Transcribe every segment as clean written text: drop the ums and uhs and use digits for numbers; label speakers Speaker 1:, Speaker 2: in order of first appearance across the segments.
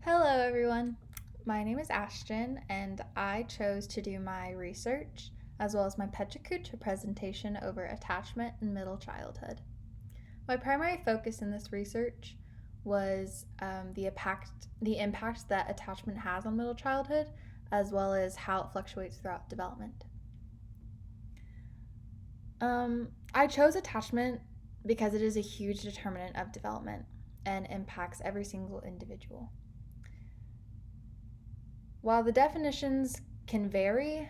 Speaker 1: Hello, everyone. My name is Ashton, and I chose to do my research as well as my Pecha Kucha presentation over attachment in middle childhood. My primary focus in this research was the impact that attachment has on middle childhood, as well as how it fluctuates throughout development. I chose attachment because it is a huge determinant of development and impacts every single individual. While the definitions can vary,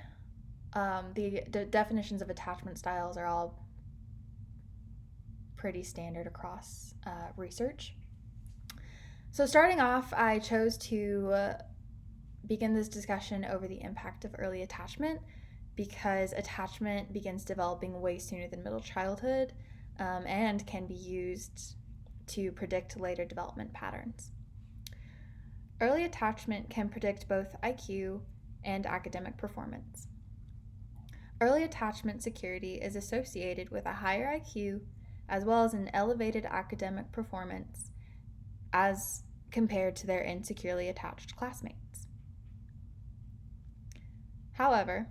Speaker 1: the definitions of attachment styles are all pretty standard across research. So, starting off, I chose to begin this discussion over the impact of early attachment because attachment begins developing way sooner than middle childhood and can be used to predict later development patterns. Early attachment can predict both IQ and academic performance. Early attachment security is associated with a higher IQ as well as an elevated academic performance as compared to their insecurely attached classmates. However,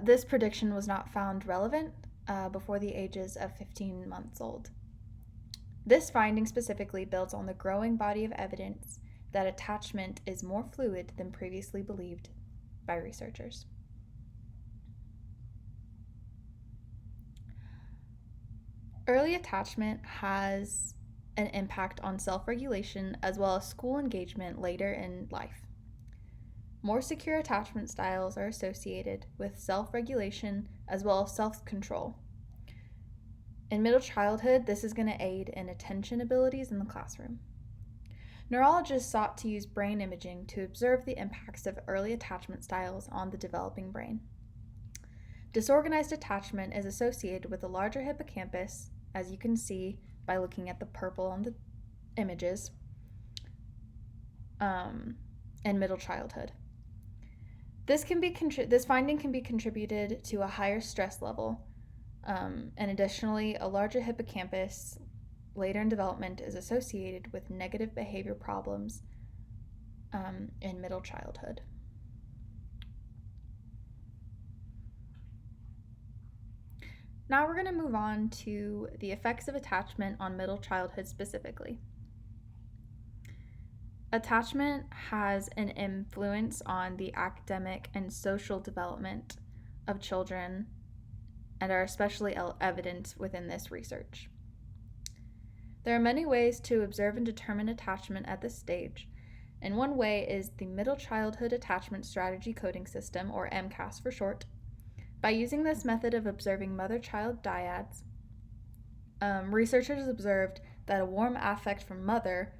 Speaker 1: this prediction was not found relevant before the ages of 15 months old. This finding specifically builds on the growing body of evidence that attachment is more fluid than previously believed by researchers. Early attachment has an impact on self-regulation as well as school engagement later in life. More secure attachment styles are associated with self-regulation as well as self-control. In middle childhood, this is going to aid in attention abilities in the classroom. Neurologists sought to use brain imaging to observe the impacts of early attachment styles on the developing brain. Disorganized attachment is associated with a larger hippocampus, as you can see by looking at the purple on the images, in middle childhood. This finding can be contributed to a higher stress level, and additionally, a larger hippocampus later in development is associated with negative behavior problems in middle childhood. Now we're going to move on to the effects of attachment on middle childhood specifically. Attachment has an influence on the academic and social development of children and are especially evident within this research. There are many ways to observe and determine attachment at this stage, and one way is the Middle Childhood Attachment Strategy Coding System, or MCAS for short. By using this method of observing mother-child dyads, researchers observed that a warm affect from mother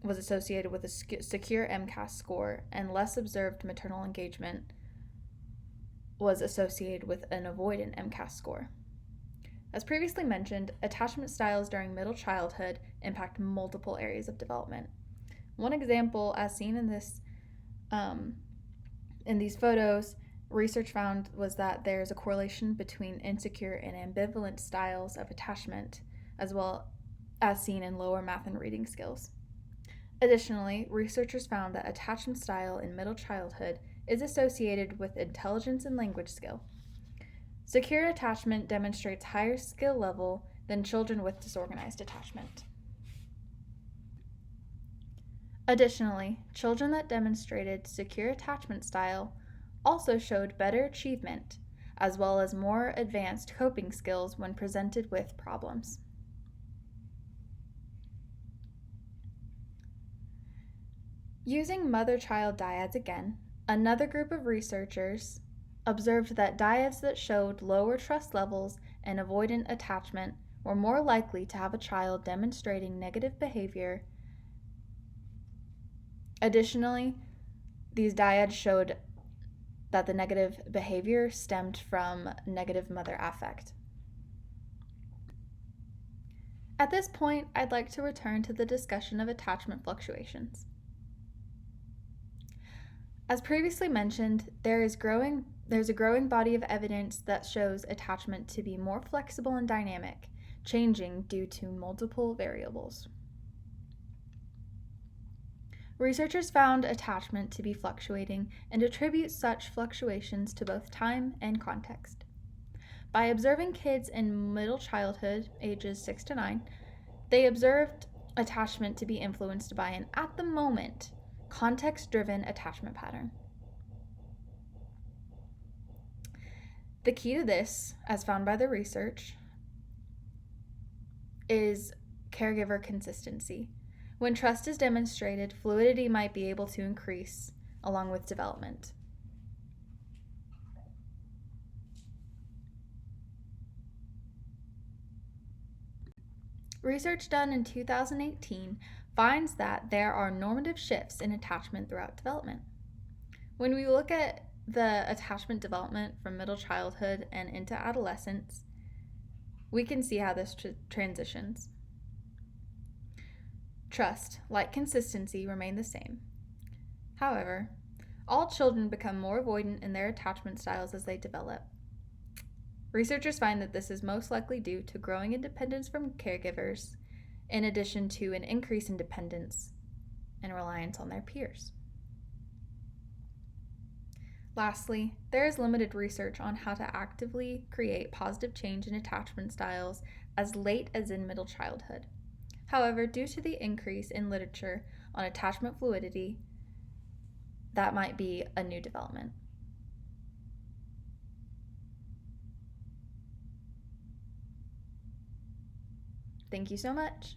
Speaker 1: was associated with a secure MCAS score, and less observed maternal engagement was associated with an avoidant MCAS score. As previously mentioned, attachment styles during middle childhood impact multiple areas of development. One example, as seen in these photos, research found was that there is a correlation between insecure and ambivalent styles of attachment, as well as seen in lower math and reading skills. Additionally, researchers found that attachment style in middle childhood is associated with intelligence and language skill. Secure attachment demonstrates higher skill level than children with disorganized attachment. Additionally, children that demonstrated secure attachment style also showed better achievement, as well as more advanced coping skills when presented with problems. Using mother-child dyads again, another group of researchers observed that dyads that showed lower trust levels and avoidant attachment were more likely to have a child demonstrating negative behavior. Additionally, these dyads showed that the negative behavior stemmed from negative mother affect. At this point, I'd like to return to the discussion of attachment fluctuations. As previously mentioned, there's a growing body of evidence that shows attachment to be more flexible and dynamic, changing due to multiple variables. Researchers found attachment to be fluctuating and attribute such fluctuations to both time and context. By observing kids in middle childhood, ages 6 to 9, they observed attachment to be influenced by an at the moment, context driven attachment pattern. The key to this, as found by the research, is caregiver consistency. When trust is demonstrated, fluidity might be able to increase along with development. Research done in 2018 finds that there are normative shifts in attachment throughout development. When we look at the attachment development from middle childhood and into adolescence, we can see how this transitions. Trust, like consistency, remain the same. However, all children become more avoidant in their attachment styles as they develop. Researchers find that this is most likely due to growing independence from caregivers, in addition to an increase in dependence and reliance on their peers. Lastly, there is limited research on how to actively create positive change in attachment styles as late as in middle childhood. However, due to the increase in literature on attachment fluidity, that might be a new development. Thank you so much.